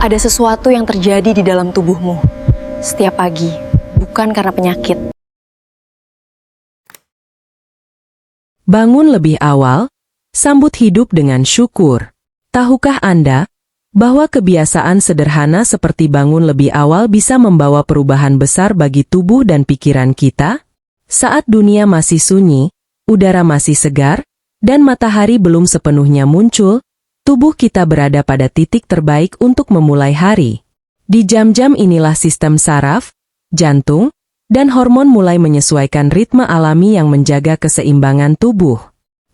Ada sesuatu yang terjadi di dalam tubuhmu setiap pagi, bukan karena penyakit. Bangun lebih awal, sambut hidup dengan syukur. Tahukah Anda bahwa kebiasaan sederhana seperti bangun lebih awal bisa membawa perubahan besar bagi tubuh dan pikiran kita? Saat dunia masih sunyi, udara masih segar, dan matahari belum sepenuhnya muncul, tubuh kita berada pada titik terbaik untuk memulai hari. Di jam-jam inilah sistem saraf, jantung, dan hormon mulai menyesuaikan ritme alami yang menjaga keseimbangan tubuh.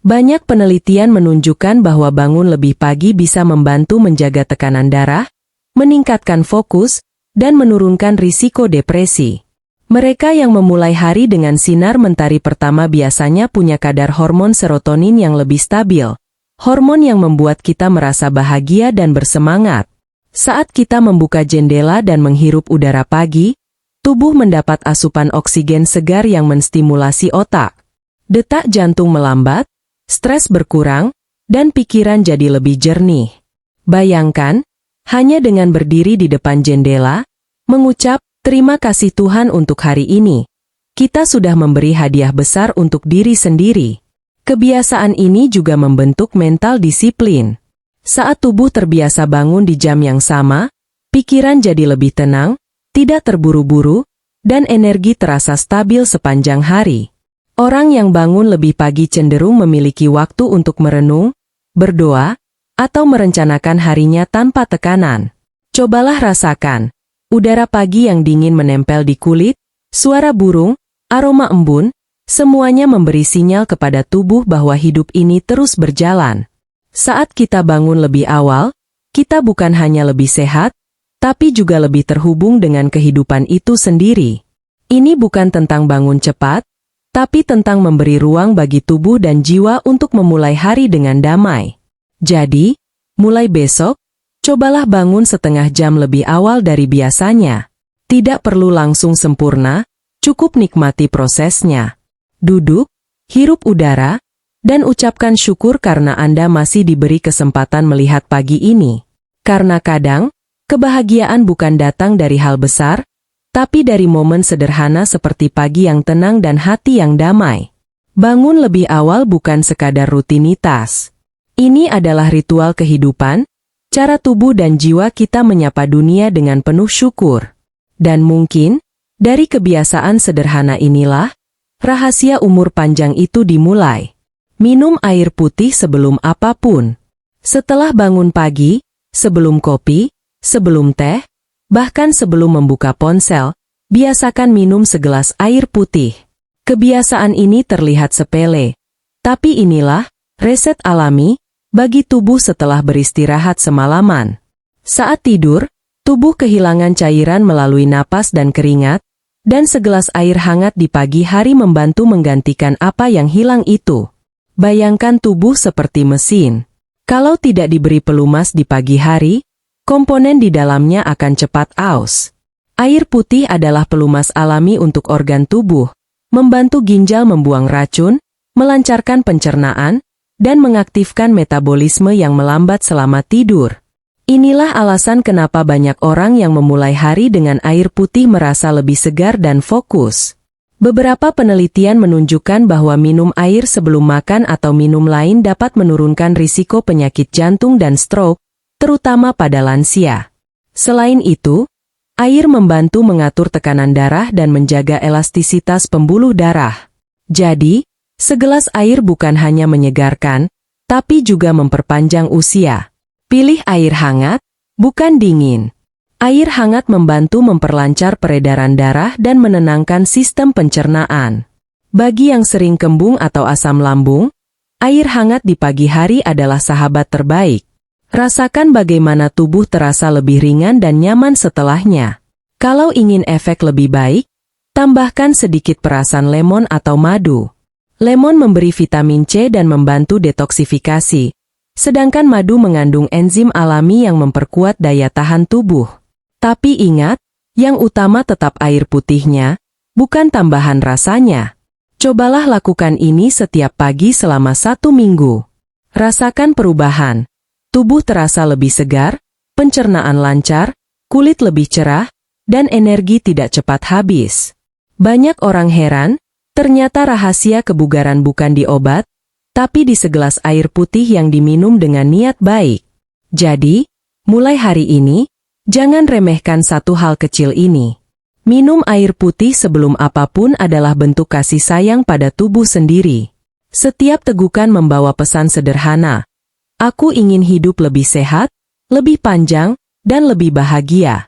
Banyak penelitian menunjukkan bahwa bangun lebih pagi bisa membantu menjaga tekanan darah, meningkatkan fokus, dan menurunkan risiko depresi. Mereka yang memulai hari dengan sinar mentari pertama biasanya punya kadar hormon serotonin yang lebih stabil. Hormon yang membuat kita merasa bahagia dan bersemangat. Saat kita membuka jendela dan menghirup udara pagi, tubuh mendapat asupan oksigen segar yang menstimulasi otak. Detak jantung melambat, stres berkurang, dan pikiran jadi lebih jernih. Bayangkan, hanya dengan berdiri di depan jendela, mengucap, "Terima kasih Tuhan untuk hari ini," kita sudah memberi hadiah besar untuk diri sendiri. Kebiasaan ini juga membentuk mental disiplin. Saat tubuh terbiasa bangun di jam yang sama, pikiran jadi lebih tenang, tidak terburu-buru, dan energi terasa stabil sepanjang hari. Orang yang bangun lebih pagi cenderung memiliki waktu untuk merenung, berdoa, atau merencanakan harinya tanpa tekanan. Cobalah rasakan, udara pagi yang dingin menempel di kulit, suara burung, aroma embun, semuanya memberi sinyal kepada tubuh bahwa hidup ini terus berjalan. Saat kita bangun lebih awal, kita bukan hanya lebih sehat, tapi juga lebih terhubung dengan kehidupan itu sendiri. Ini bukan tentang bangun cepat, tapi tentang memberi ruang bagi tubuh dan jiwa untuk memulai hari dengan damai. Jadi, mulai besok, cobalah bangun setengah jam lebih awal dari biasanya. Tidak perlu langsung sempurna, cukup nikmati prosesnya. Duduk, hirup udara, dan ucapkan syukur karena Anda masih diberi kesempatan melihat pagi ini. Karena kadang, kebahagiaan bukan datang dari hal besar, tapi dari momen sederhana seperti pagi yang tenang dan hati yang damai. Bangun lebih awal bukan sekadar rutinitas. Ini adalah ritual kehidupan, cara tubuh dan jiwa kita menyapa dunia dengan penuh syukur. Dan mungkin, dari kebiasaan sederhana inilah, rahasia umur panjang itu dimulai. Minum air putih sebelum apapun. Setelah bangun pagi, sebelum kopi, sebelum teh, bahkan sebelum membuka ponsel, biasakan minum segelas air putih. Kebiasaan ini terlihat sepele, tapi inilah reset alami bagi tubuh setelah beristirahat semalaman. Saat tidur, tubuh kehilangan cairan melalui napas dan keringat, dan segelas air hangat di pagi hari membantu menggantikan apa yang hilang itu. Bayangkan tubuh seperti mesin. Kalau tidak diberi pelumas di pagi hari, komponen di dalamnya akan cepat aus. Air putih adalah pelumas alami untuk organ tubuh, membantu ginjal membuang racun, melancarkan pencernaan, dan mengaktifkan metabolisme yang melambat selama tidur. Inilah alasan kenapa banyak orang yang memulai hari dengan air putih merasa lebih segar dan fokus. Beberapa penelitian menunjukkan bahwa minum air sebelum makan atau minum lain dapat menurunkan risiko penyakit jantung dan stroke, terutama pada lansia. Selain itu, air membantu mengatur tekanan darah dan menjaga elastisitas pembuluh darah. Jadi, segelas air bukan hanya menyegarkan, tapi juga memperpanjang usia. Pilih air hangat, bukan dingin. Air hangat membantu memperlancar peredaran darah dan menenangkan sistem pencernaan. Bagi yang sering kembung atau asam lambung, air hangat di pagi hari adalah sahabat terbaik. Rasakan bagaimana tubuh terasa lebih ringan dan nyaman setelahnya. Kalau ingin efek lebih baik, tambahkan sedikit perasan lemon atau madu. Lemon memberi vitamin C dan membantu detoksifikasi. Sedangkan madu mengandung enzim alami yang memperkuat daya tahan tubuh. Tapi ingat, yang utama tetap air putihnya, bukan tambahan rasanya. Cobalah lakukan ini setiap pagi selama 1 minggu. Rasakan perubahan. Tubuh terasa lebih segar, pencernaan lancar, kulit lebih cerah, dan energi tidak cepat habis. Banyak orang heran, ternyata rahasia kebugaran bukan di obat, tapi di segelas air putih yang diminum dengan niat baik. Jadi, mulai hari ini, jangan remehkan satu hal kecil ini. Minum air putih sebelum apapun adalah bentuk kasih sayang pada tubuh sendiri. Setiap tegukan membawa pesan sederhana. Aku ingin hidup lebih sehat, lebih panjang, dan lebih bahagia.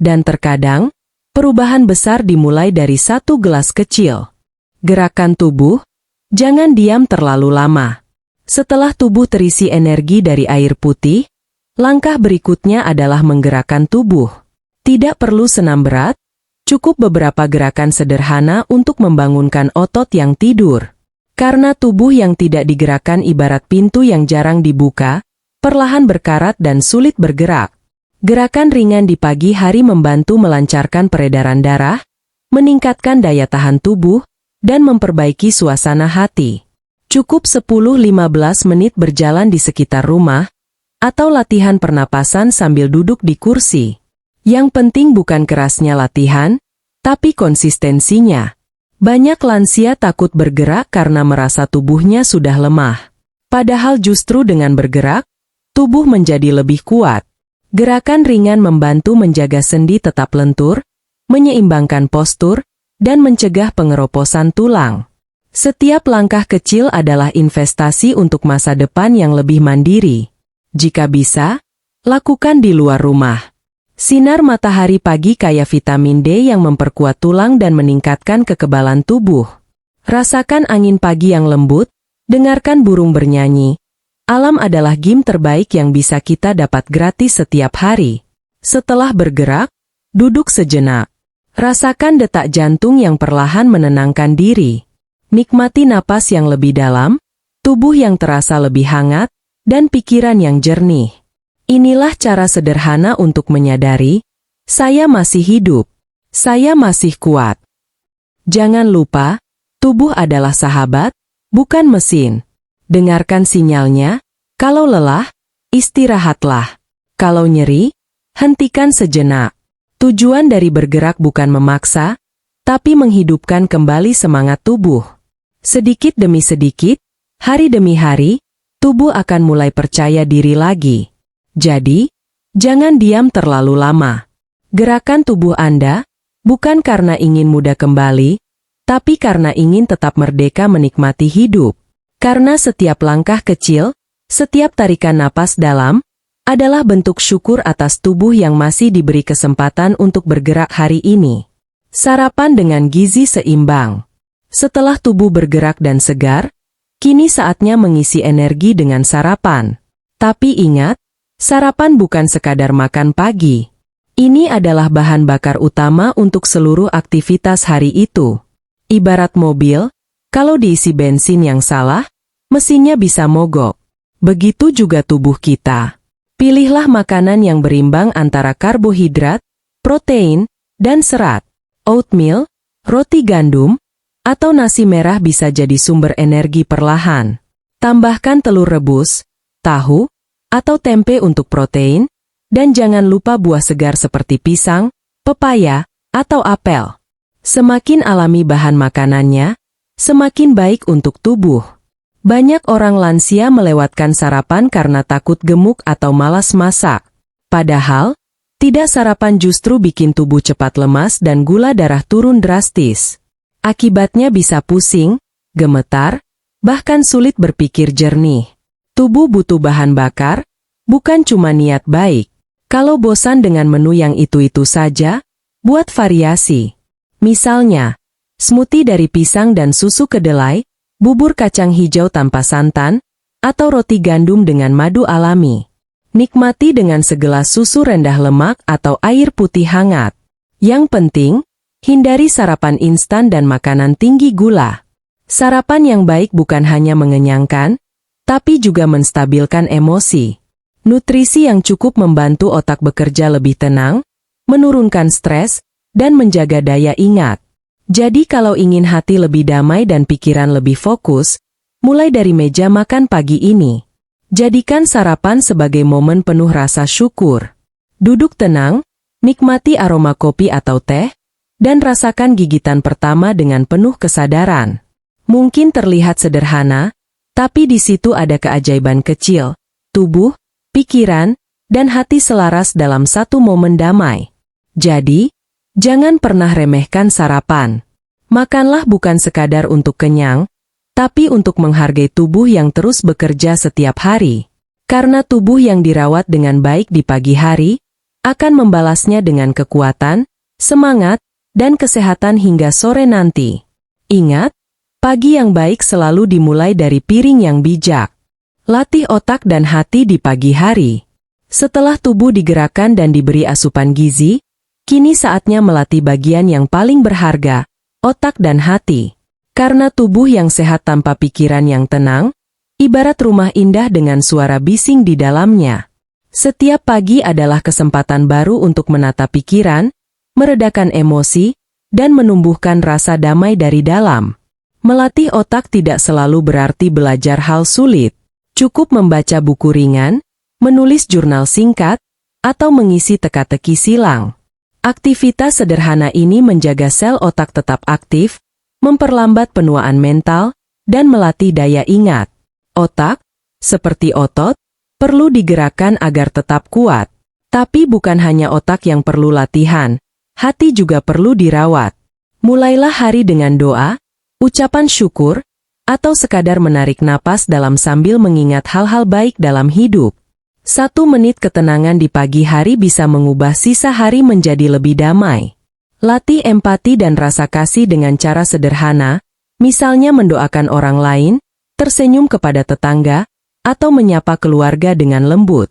Dan terkadang, perubahan besar dimulai dari satu gelas kecil. Gerakan tubuh, jangan diam terlalu lama. Setelah tubuh terisi energi dari air putih, langkah berikutnya adalah menggerakkan tubuh. Tidak perlu senam berat, cukup beberapa gerakan sederhana untuk membangunkan otot yang tidur. Karena tubuh yang tidak digerakkan ibarat pintu yang jarang dibuka, perlahan berkarat dan sulit bergerak. Gerakan ringan di pagi hari membantu melancarkan peredaran darah, meningkatkan daya tahan tubuh, dan memperbaiki suasana hati. Cukup 10-15 menit berjalan di sekitar rumah, atau latihan pernapasan sambil duduk di kursi. Yang penting bukan kerasnya latihan, tapi konsistensinya. Banyak lansia takut bergerak karena merasa tubuhnya sudah lemah. Padahal justru dengan bergerak, tubuh menjadi lebih kuat. Gerakan ringan membantu menjaga sendi tetap lentur, menyeimbangkan postur, dan mencegah pengeroposan tulang. Setiap langkah kecil adalah investasi untuk masa depan yang lebih mandiri. Jika bisa, lakukan di luar rumah. Sinar matahari pagi kaya vitamin D yang memperkuat tulang dan meningkatkan kekebalan tubuh. Rasakan angin pagi yang lembut, dengarkan burung bernyanyi. Alam adalah game terbaik yang bisa kita dapat gratis setiap hari. Setelah bergerak, duduk sejenak. Rasakan detak jantung yang perlahan menenangkan diri. Nikmati napas yang lebih dalam, tubuh yang terasa lebih hangat, dan pikiran yang jernih. Inilah cara sederhana untuk menyadari, saya masih hidup, saya masih kuat. Jangan lupa, tubuh adalah sahabat, bukan mesin. Dengarkan sinyalnya, kalau lelah, istirahatlah. Kalau nyeri, hentikan sejenak. Tujuan dari bergerak bukan memaksa, tapi menghidupkan kembali semangat tubuh. Sedikit demi sedikit, hari demi hari, tubuh akan mulai percaya diri lagi. Jadi, jangan diam terlalu lama. Gerakan tubuh Anda, bukan karena ingin muda kembali, tapi karena ingin tetap merdeka menikmati hidup. Karena setiap langkah kecil, setiap tarikan napas dalam, adalah bentuk syukur atas tubuh yang masih diberi kesempatan untuk bergerak hari ini. Sarapan dengan gizi seimbang. Setelah tubuh bergerak dan segar, kini saatnya mengisi energi dengan sarapan. Tapi ingat, sarapan bukan sekadar makan pagi. Ini adalah bahan bakar utama untuk seluruh aktivitas hari itu. Ibarat mobil, kalau diisi bensin yang salah, mesinnya bisa mogok. Begitu juga tubuh kita. Pilihlah makanan yang berimbang antara karbohidrat, protein, dan serat. Oatmeal, roti gandum, atau nasi merah bisa jadi sumber energi perlahan. Tambahkan telur rebus, tahu, atau tempe untuk protein, dan jangan lupa buah segar seperti pisang, pepaya, atau apel. Semakin alami bahan makanannya, semakin baik untuk tubuh. Banyak orang lansia melewatkan sarapan karena takut gemuk atau malas masak. Padahal, tidak sarapan justru bikin tubuh cepat lemas dan gula darah turun drastis. Akibatnya bisa pusing, gemetar, bahkan sulit berpikir jernih. Tubuh butuh bahan bakar, bukan cuma niat baik. Kalau bosan dengan menu yang itu-itu saja, buat variasi. Misalnya, smoothie dari pisang dan susu kedelai, bubur kacang hijau tanpa santan, atau roti gandum dengan madu alami. Nikmati dengan segelas susu rendah lemak atau air putih hangat. Yang penting, hindari sarapan instan dan makanan tinggi gula. Sarapan yang baik bukan hanya mengenyangkan, tapi juga menstabilkan emosi. Nutrisi yang cukup membantu otak bekerja lebih tenang, menurunkan stres, dan menjaga daya ingat. Jadi kalau ingin hati lebih damai dan pikiran lebih fokus, mulai dari meja makan pagi ini. Jadikan sarapan sebagai momen penuh rasa syukur. Duduk tenang, nikmati aroma kopi atau teh, dan rasakan gigitan pertama dengan penuh kesadaran. Mungkin terlihat sederhana, tapi di situ ada keajaiban kecil. Tubuh, pikiran, dan hati selaras dalam satu momen damai. Jadi, jangan pernah remehkan sarapan. Makanlah bukan sekadar untuk kenyang, tapi untuk menghargai tubuh yang terus bekerja setiap hari. Karena tubuh yang dirawat dengan baik di pagi hari, akan membalasnya dengan kekuatan, semangat, dan kesehatan hingga sore nanti. Ingat, pagi yang baik selalu dimulai dari piring yang bijak. Latih otak dan hati di pagi hari. Setelah tubuh digerakkan dan diberi asupan gizi, kini saatnya melatih bagian yang paling berharga, otak dan hati. Karena tubuh yang sehat tanpa pikiran yang tenang, ibarat rumah indah dengan suara bising di dalamnya. Setiap pagi adalah kesempatan baru untuk menata pikiran, meredakan emosi, dan menumbuhkan rasa damai dari dalam. Melatih otak tidak selalu berarti belajar hal sulit. Cukup membaca buku ringan, menulis jurnal singkat, atau mengisi teka-teki silang. Aktivitas sederhana ini menjaga sel otak tetap aktif, memperlambat penuaan mental, dan melatih daya ingat. Otak, seperti otot, perlu digerakkan agar tetap kuat. Tapi bukan hanya otak yang perlu latihan, hati juga perlu dirawat. Mulailah hari dengan doa, ucapan syukur, atau sekadar menarik napas dalam sambil mengingat hal-hal baik dalam hidup. 1 menit ketenangan di pagi hari bisa mengubah sisa hari menjadi lebih damai. Latih empati dan rasa kasih dengan cara sederhana, misalnya mendoakan orang lain, tersenyum kepada tetangga, atau menyapa keluarga dengan lembut.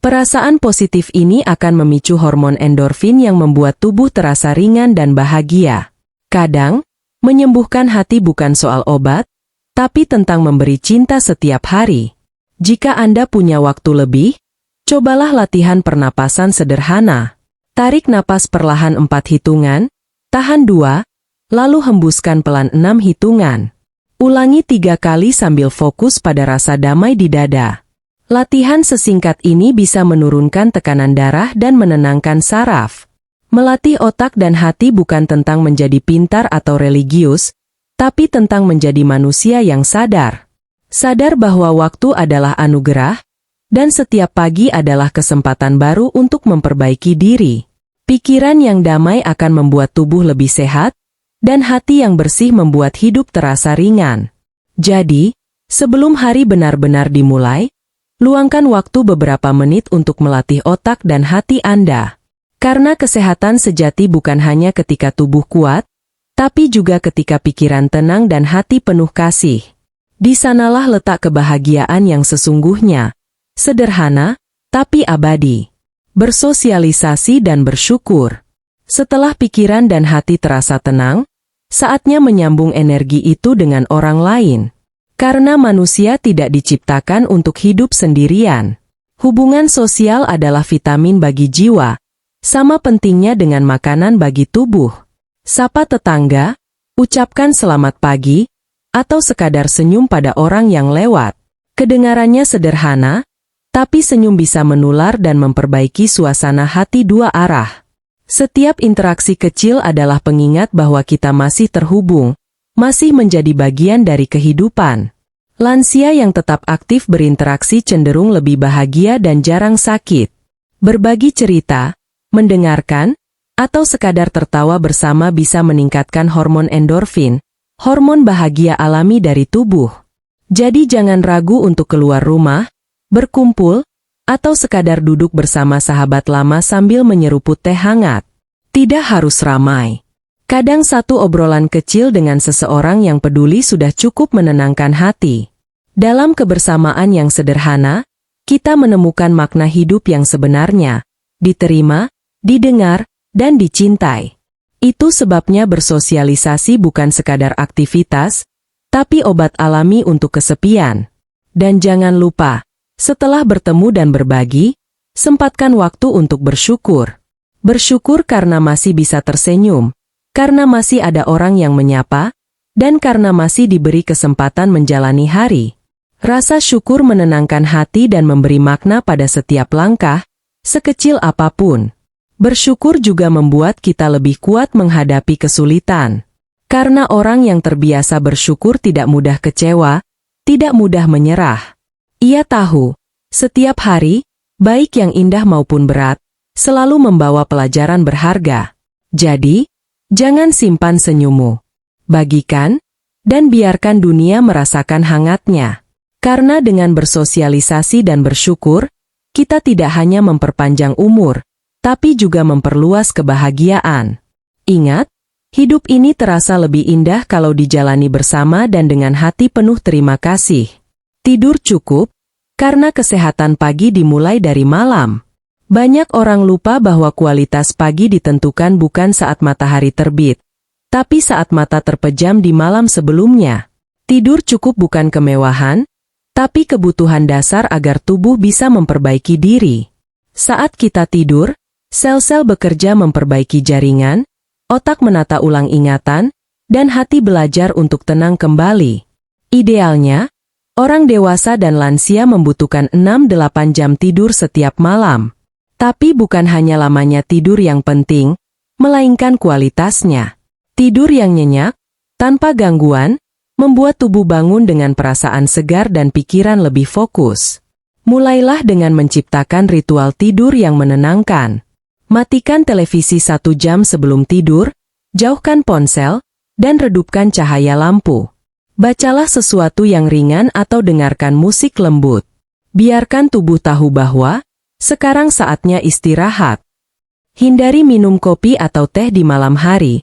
Perasaan positif ini akan memicu hormon endorfin yang membuat tubuh terasa ringan dan bahagia. Kadang, menyembuhkan hati bukan soal obat, tapi tentang memberi cinta setiap hari. Jika Anda punya waktu lebih, cobalah latihan pernapasan sederhana. Tarik napas perlahan 4 hitungan, tahan 2, lalu hembuskan pelan 6 hitungan. Ulangi 3 kali sambil fokus pada rasa damai di dada. Latihan sesingkat ini bisa menurunkan tekanan darah dan menenangkan saraf. Melatih otak dan hati bukan tentang menjadi pintar atau religius, tapi tentang menjadi manusia yang sadar. Sadar bahwa waktu adalah anugerah, dan setiap pagi adalah kesempatan baru untuk memperbaiki diri. Pikiran yang damai akan membuat tubuh lebih sehat, dan hati yang bersih membuat hidup terasa ringan. Jadi, sebelum hari benar-benar dimulai, luangkan waktu beberapa menit untuk melatih otak dan hati Anda. Karena kesehatan sejati bukan hanya ketika tubuh kuat, tapi juga ketika pikiran tenang dan hati penuh kasih. Di sanalah letak kebahagiaan yang sesungguhnya. Sederhana, tapi abadi. Bersosialisasi dan bersyukur. Setelah pikiran dan hati terasa tenang, saatnya menyambung energi itu dengan orang lain. Karena manusia tidak diciptakan untuk hidup sendirian. Hubungan sosial adalah vitamin bagi jiwa, sama pentingnya dengan makanan bagi tubuh. Sapa tetangga, ucapkan selamat pagi, atau sekadar senyum pada orang yang lewat. Kedengarannya sederhana, tapi senyum bisa menular dan memperbaiki suasana hati 2 arah. Setiap interaksi kecil adalah pengingat bahwa kita masih terhubung, masih menjadi bagian dari kehidupan. Lansia yang tetap aktif berinteraksi cenderung lebih bahagia dan jarang sakit. Berbagi cerita, mendengarkan, atau sekadar tertawa bersama bisa meningkatkan hormon endorfin, hormon bahagia alami dari tubuh. Jadi jangan ragu untuk keluar rumah, berkumpul, atau sekadar duduk bersama sahabat lama sambil menyeruput teh hangat. Tidak harus ramai. Kadang satu obrolan kecil dengan seseorang yang peduli sudah cukup menenangkan hati. Dalam kebersamaan yang sederhana, kita menemukan makna hidup yang sebenarnya, diterima, didengar, dan dicintai. Itu sebabnya bersosialisasi bukan sekadar aktivitas, tapi obat alami untuk kesepian. Dan jangan lupa, setelah bertemu dan berbagi, sempatkan waktu untuk bersyukur. Bersyukur karena masih bisa tersenyum, karena masih ada orang yang menyapa, dan karena masih diberi kesempatan menjalani hari. Rasa syukur menenangkan hati dan memberi makna pada setiap langkah, sekecil apapun. Bersyukur juga membuat kita lebih kuat menghadapi kesulitan. Karena orang yang terbiasa bersyukur tidak mudah kecewa, tidak mudah menyerah. Ia tahu, setiap hari, baik yang indah maupun berat, selalu membawa pelajaran berharga. Jadi, jangan simpan senyummu. Bagikan, dan biarkan dunia merasakan hangatnya. Karena dengan bersosialisasi dan bersyukur, kita tidak hanya memperpanjang umur, tapi juga memperluas kebahagiaan. Ingat, hidup ini terasa lebih indah kalau dijalani bersama dan dengan hati penuh terima kasih. Tidur cukup, karena kesehatan pagi dimulai dari malam. Banyak orang lupa bahwa kualitas pagi ditentukan bukan saat matahari terbit, tapi saat mata terpejam di malam sebelumnya. Tidur cukup bukan kemewahan, tapi kebutuhan dasar agar tubuh bisa memperbaiki diri. Saat kita tidur, sel-sel bekerja memperbaiki jaringan, otak menata ulang ingatan, dan hati belajar untuk tenang kembali. Idealnya, orang dewasa dan lansia membutuhkan 6-8 jam tidur setiap malam. Tapi bukan hanya lamanya tidur yang penting, melainkan kualitasnya. Tidur yang nyenyak, tanpa gangguan, membuat tubuh bangun dengan perasaan segar dan pikiran lebih fokus. Mulailah dengan menciptakan ritual tidur yang menenangkan. Matikan televisi 1 jam sebelum tidur, jauhkan ponsel, dan redupkan cahaya lampu. Bacalah sesuatu yang ringan atau dengarkan musik lembut. Biarkan tubuh tahu bahwa sekarang saatnya istirahat. Hindari minum kopi atau teh di malam hari,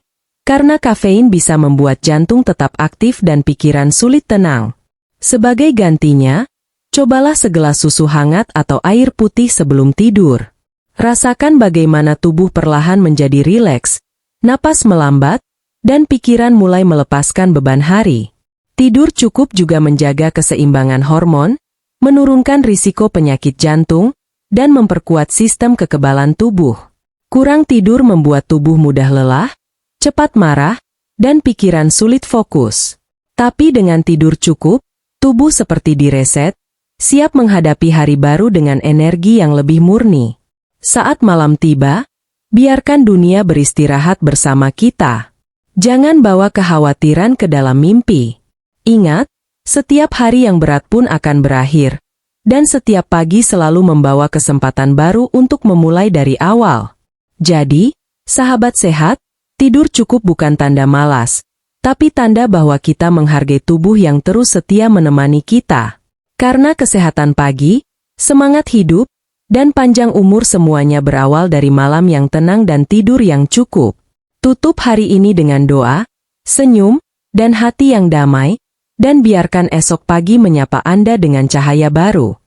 karena kafein bisa membuat jantung tetap aktif dan pikiran sulit tenang. Sebagai gantinya, cobalah segelas susu hangat atau air putih sebelum tidur. Rasakan bagaimana tubuh perlahan menjadi rileks, napas melambat, dan pikiran mulai melepaskan beban hari. Tidur cukup juga menjaga keseimbangan hormon, menurunkan risiko penyakit jantung, dan memperkuat sistem kekebalan tubuh. Kurang tidur membuat tubuh mudah lelah, cepat marah, dan pikiran sulit fokus. Tapi dengan tidur cukup, tubuh seperti direset, siap menghadapi hari baru dengan energi yang lebih murni. Saat malam tiba, biarkan dunia beristirahat bersama kita. Jangan bawa kekhawatiran ke dalam mimpi. Ingat, setiap hari yang berat pun akan berakhir, dan setiap pagi selalu membawa kesempatan baru untuk memulai dari awal. Jadi, sahabat sehat, tidur cukup bukan tanda malas, tapi tanda bahwa kita menghargai tubuh yang terus setia menemani kita. Karena kesehatan pagi, semangat hidup, dan panjang umur semuanya berawal dari malam yang tenang dan tidur yang cukup. Tutup hari ini dengan doa, senyum, dan hati yang damai, dan biarkan esok pagi menyapa Anda dengan cahaya baru.